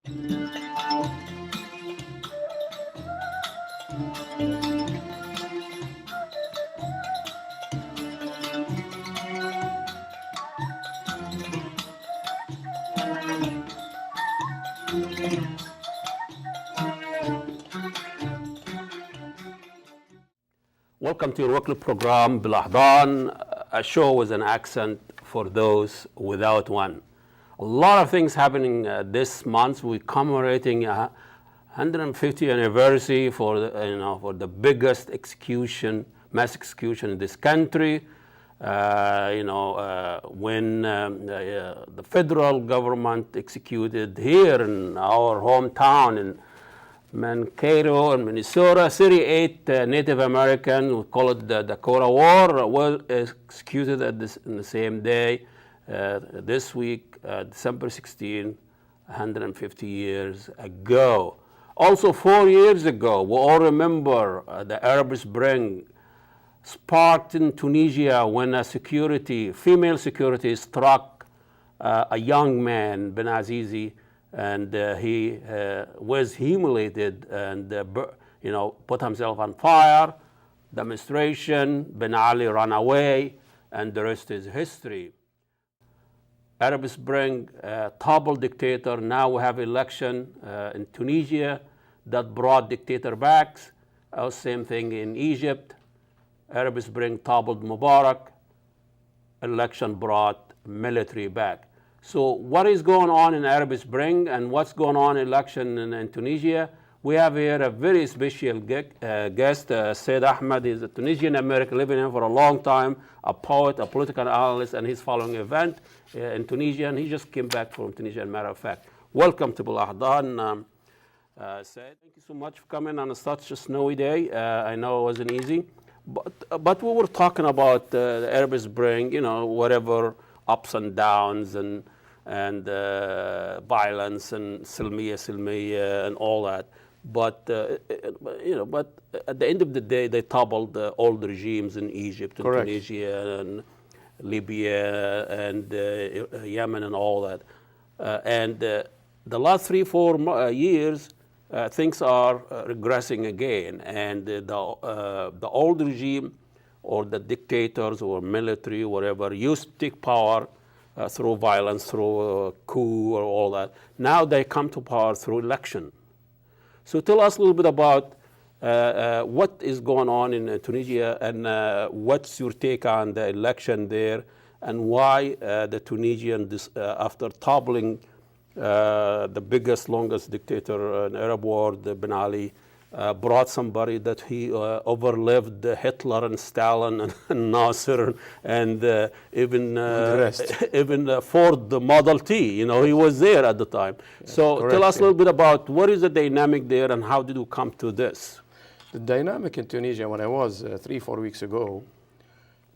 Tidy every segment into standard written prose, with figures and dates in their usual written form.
Welcome to your weekly program, Bilahdan, a show with an accent for those without one. A lot of things happening this month. We're commemorating 150th anniversary for the biggest mass execution in this country. When the federal government executed here in our hometown in Mankato in Minnesota, 38 Native American, we call it the Dakota War, were executed in the same day. This week, December 16, 150 years ago. Also 4 years ago, we all remember the Arab Spring sparked in Tunisia when female security struck a young man, Ben Azizi, and he was humiliated and put himself on fire. Demonstration, Ben Ali ran away, and the rest is history. Arab Spring toppled dictator. Now we have election in Tunisia that brought dictator back. Same thing in Egypt. Arab Spring toppled Mubarak. Election brought military back. So what is going on in Arab Spring and what's going on in election in Tunisia? We have here a very special guest, Sid Ahmed. He's a Tunisian American living here for a long time, a poet, a political analyst, and he's following an event in Tunisia, and he just came back from Tunisia, as a matter of fact. Welcome to Bilahdan, Sid. Thank you so much for coming on such a snowy day. I know it wasn't easy, but we were talking about the Arab Spring, whatever ups and downs and violence and silmiya and all that. But at the end of the day, they toppled all the regimes in Egypt and Correct. Tunisia and Libya and Yemen and all that. And the last 3-4 years, things are regressing again. And the old regime or the dictators or military, whatever, used to take power through violence, through coup or all that. Now they come to power through election. So tell us a little bit about what is going on in Tunisia and what's your take on the election there and why the Tunisian, after toppling the biggest, longest dictator in Arab world, Ben Ali, brought somebody that he overlived Hitler and Stalin and Nasser and even Ford the Model T. He was there at the time. Yes, so correct, tell us a little bit about what is the dynamic there and how did you come to this? The dynamic in Tunisia, when I was 3-4 weeks ago,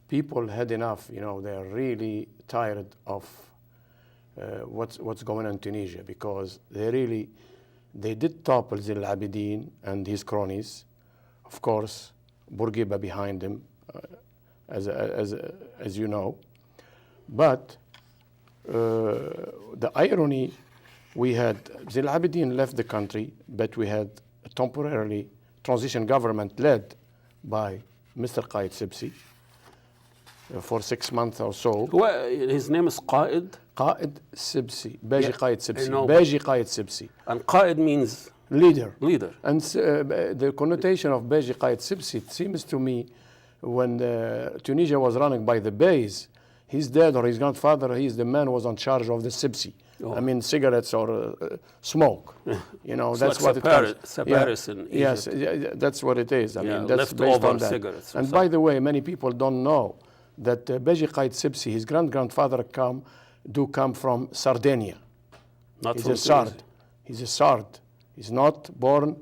people had enough. They're really tired of what's going on in Tunisia because they did topple Zine al-Abidine and his cronies. Of course, Bourguiba behind him, as you know. But the irony, we had Zine al-Abidine left the country, but we had a temporarily transition government led by Mr. Qaid Sibsi for 6 months or so. Well, his name is Qaid? Qaid Sibsi, Baji Qaid Sibsi. Baji Qaid Sibsi. And Qaid means? Leader. Leader. And the connotation of Baji Qaid Sibsi, it seems to me, when Tunisia was running by the Beys, his dad or his grandfather, he's the man who was in charge of the Sibsi. Oh. I mean, cigarettes or smoke. That's like what it is. Paris in Egypt. Yes, that's what it is. I mean, that's based on that. Cigarettes. And by the way, many people don't know that Baji Qaid Sibsi, his grandfather come from Sardinia. Not He's a Sard. He's a Sard. He's not born,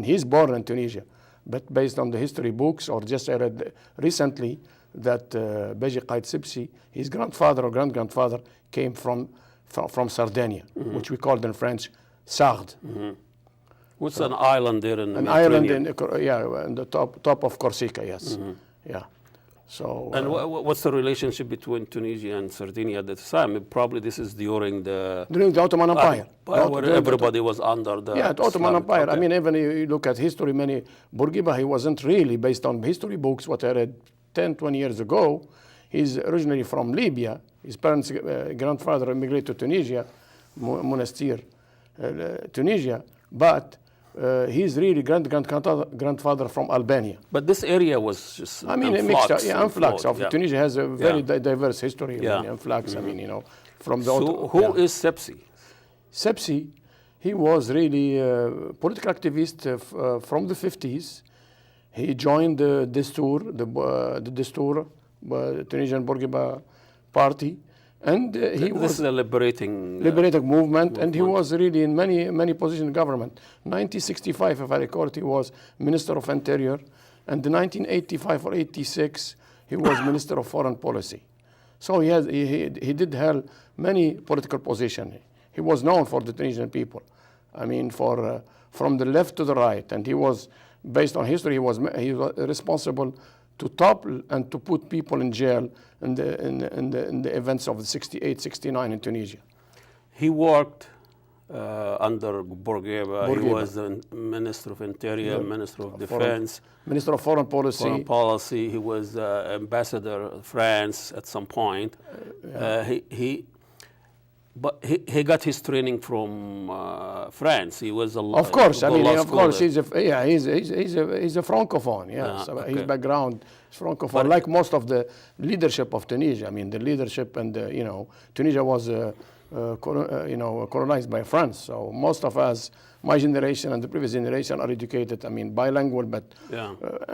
he's born in Tunisia. But based on the history books, or just I read recently that Baji Qaid Sibsi, his grandfather or grand-grandfather came from Sardinia, which we called in French Sardes. Mm-hmm. What's an island there in an island in the top of Corsica, yes. Mm-hmm. Yeah. So, And what's the relationship between Tunisia and Sardinia at the time? Probably this is during the Ottoman Empire. where everybody was under the Yeah, the Ottoman Islamic- Empire. okay. I mean, even you look at history, Bourguiba, he wasn't really based on history books, what I read 10, 20 years ago. He's originally from Libya. His parents, grandfather immigrated to Tunisia, Monastir, Tunisia. But he's really grandfather from Albania. But this area was just I mean, a influx mixture, and influx flow, of yeah. Tunisia has a very diverse history. Yeah. I mean, influx. I mean, you know, from the So who is Sepsi? Sepsi, he was really a political activist from the 50s. He joined the Destur, the Destur, Tunisian Bourguiba party, and he This was is a liberating movement, and he was really in many positions in government. 1965, if I recall, he was Minister of Interior, and in 1985 or 86, he was Minister of Foreign Policy. So he did hold many political positions. He was known for the Tunisian people. I mean, from the left to the right, and he was, based on history, he was responsible to topple and to put people in jail in the events of the 68, 69 in Tunisia. He worked under Bourguiba. He was the Minister of Interior, Minister of Defense, Minister of Foreign Policy. He was Ambassador of France at some point. He got his training from France. He was of course. I mean, of course, he's a francophone. Yeah, so his background is francophone. But like most of the leadership of Tunisia. I mean, the leadership and Tunisia was colonized by France. So most of us, my generation and the previous generation, are educated. I mean, bilingual, but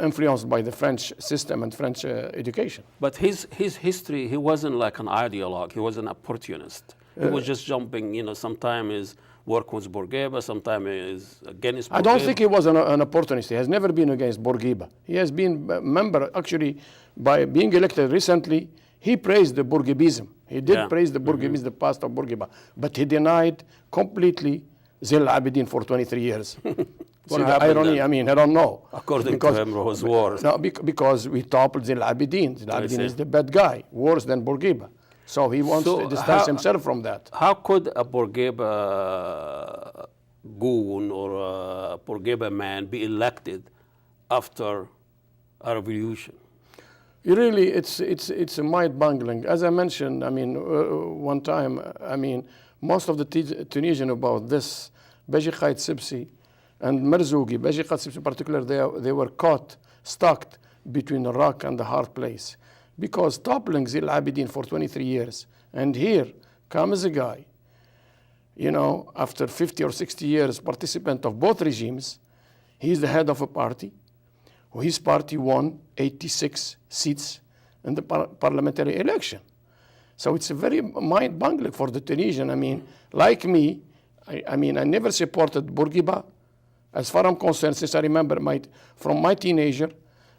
influenced by the French system and French education. But his history, he wasn't like an ideologue. He was an opportunist. He was just jumping, sometimes his work was Bourguiba, sometimes is against Bourguiba. I don't think he was an opportunist. He has never been against Bourguiba. He has been a member, actually, by being elected recently, he praised the Bourguibism. He did praise the Bourguibism, the past of Bourguiba, but he denied completely Zil Abidin for 23 years. What happened irony, then? I mean, I don't know. According to him, it was worse. No, because we toppled Zil Abidin. Zil Abidin is the bad guy, worse than Bourguiba. So he wants to distance himself from that. How could a Bourguiba goon or a Bourguiba man be elected after a revolution? Really, it's a mind-boggling. As I mentioned, I mean, one time, I mean, most of the Tunisian about this, Beji Khaït Sibsi and Merzougi, Beji Khaït Sibsi in particular, they were stuck between the rock and the hard place. Because toppling Zil Abidin for 23 years, and here comes a guy, after 50 or 60 years, participant of both regimes, he's the head of a party. His party won 86 seats in the parliamentary election. So it's a very mind-boggling for the Tunisian. I mean, like me, I never supported Bourguiba, as far as I'm concerned, since I remember from my teenager,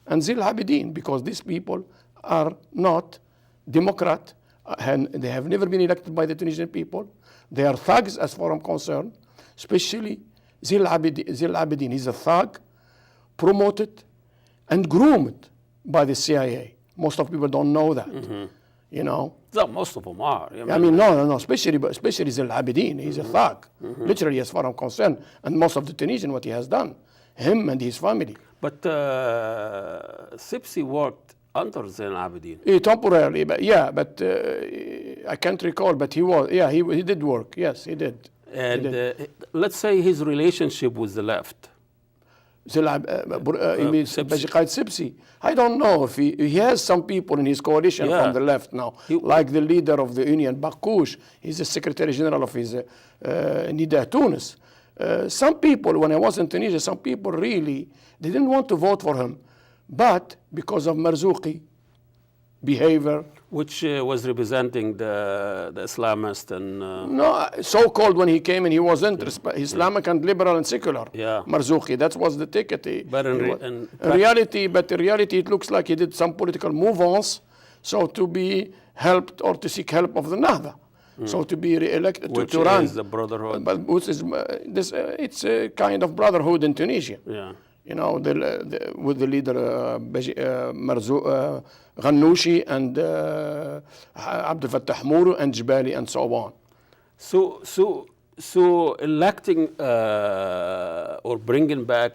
and Zil Abidin, because these people are not Democrat, and they have never been elected by the Tunisian people. They are thugs, as far as I'm concerned, especially Zil Abidin. He's a thug, promoted and groomed by the CIA. Most of people don't know that, No, most of them are. I mean, no, especially Zil Abidin. He's a thug, literally, as far as I'm concerned, and most of the Tunisian, what he has done, him and his family. But Sibsi worked under Zain Abidin. Temporarily, but I can't recall, but he did work. Yes, he did. And let's say his relationship with the left. Beji Khaït Sibsi. I don't know if he has some people in his coalition from the left now, like the leader of the Union, Bakouche. He's the Secretary General of his Nida Tunis. Some people, when I was in Tunisia, some people really, they didn't want to vote for him. But because of Merzougi behavior. Which was representing the Islamist and... No, so-called when he came in, he wasn't Islamic and liberal and secular. Yeah. Merzougi, that was the ticket. But in reality, it looks like he did some political move-ons, so to be helped or to seek help of the Nahda. So to be re-elected, to run. Which is the brotherhood. But it's a kind of brotherhood in Tunisia. Yeah. you know, with the leader Ghannouchi and Abdel Fattah Mourou and Jbali and so on. So electing or bringing back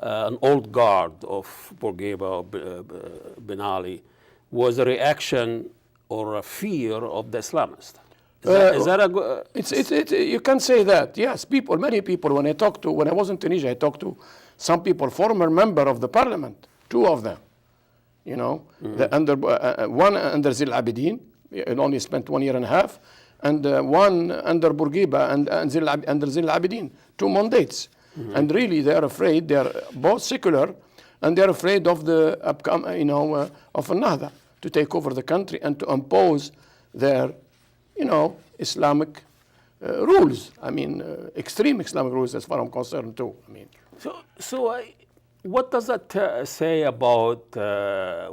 an old guard of Bourguiba or Ben Ali was a reaction or a fear of the Islamists. Is that a good? You can say that, yes. Many people, when I was in Tunisia, I talked to some people, former member of the parliament, 2 of them, you know, one under Zil Abidin, it only spent 1.5 years, and one under Bourguiba and under Zil Abidin, 2 mandates. And really, they are afraid. They are both secular, and they are afraid of the upcoming, you know, of Nahda to take over the country and to impose their, you know, Islamic rules. I mean, extreme Islamic rules, as far as I'm concerned, too. I mean, what does that say about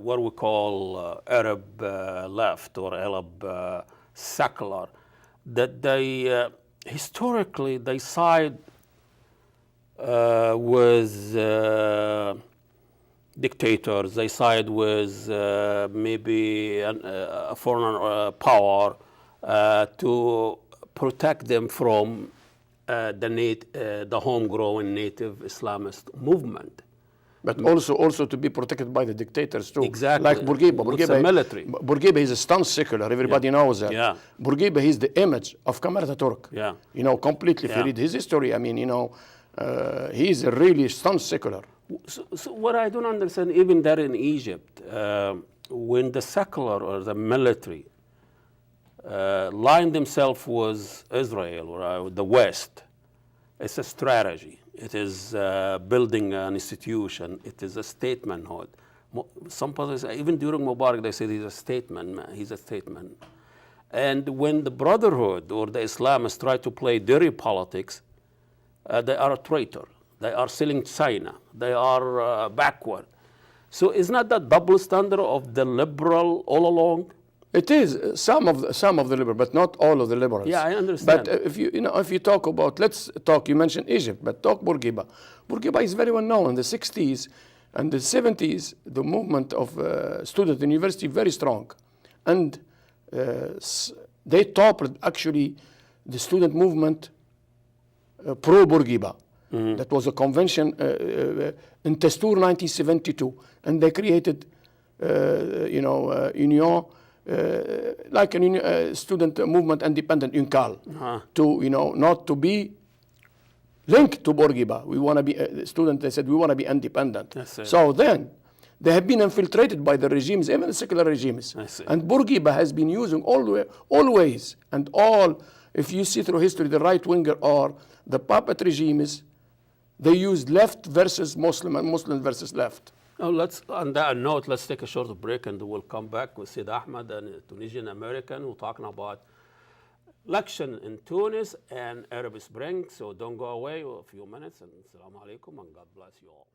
what we call Arab left or Arab secular? That they historically they side with dictators, they side with maybe a foreign power to protect them from the homegrown native Islamist movement. But also to be protected by the dictators too. Exactly. Like Bourguiba. It's a military. Bourguiba is a staunch secular. Everybody knows that. Yeah. Bourguiba is the image of Kemal Atatürk. Yeah. You know, completely. If you read his history, I mean, you know, he is a really staunch secular. So what I don't understand, even there in Egypt, when the secular or the military line themselves with Israel or the West, it's a strategy. It is building an institution. It is a statementhood. Some people say, even during Mubarak, they say he's a statesman. He's a statesman. And when the Brotherhood or the Islamists try to play dirty politics, they are a traitor. They are selling China. They are backward. So is not that double standard of the liberal all along? It is some of the liberal, but not all of the liberals. Yeah, I understand. But if you talk about, let's talk. You mentioned Egypt, but talk Bourguiba. Bourguiba is very well known in the 60s and the 70s. The movement of student university very strong, and they toppled actually the student movement pro Bourguiba. That was a convention in Testour 1972, and they created, Union. Like a student movement independent UNCAL, to not to be linked to Bourguiba. We want to be students. They said we want to be independent. So then they have been infiltrated by the regimes, even the secular regimes. And Bourguiba has been using always and all. If you see through history, the right winger or the puppet regimes, they used left versus Muslim and Muslim versus left. On that note, let's take a short break and we'll come back with Sid Ahmed and a Tunisian American. We're talking about election in Tunis and Arab Spring. So don't go away for a few minutes. And Assalamu alaikum and God bless you all.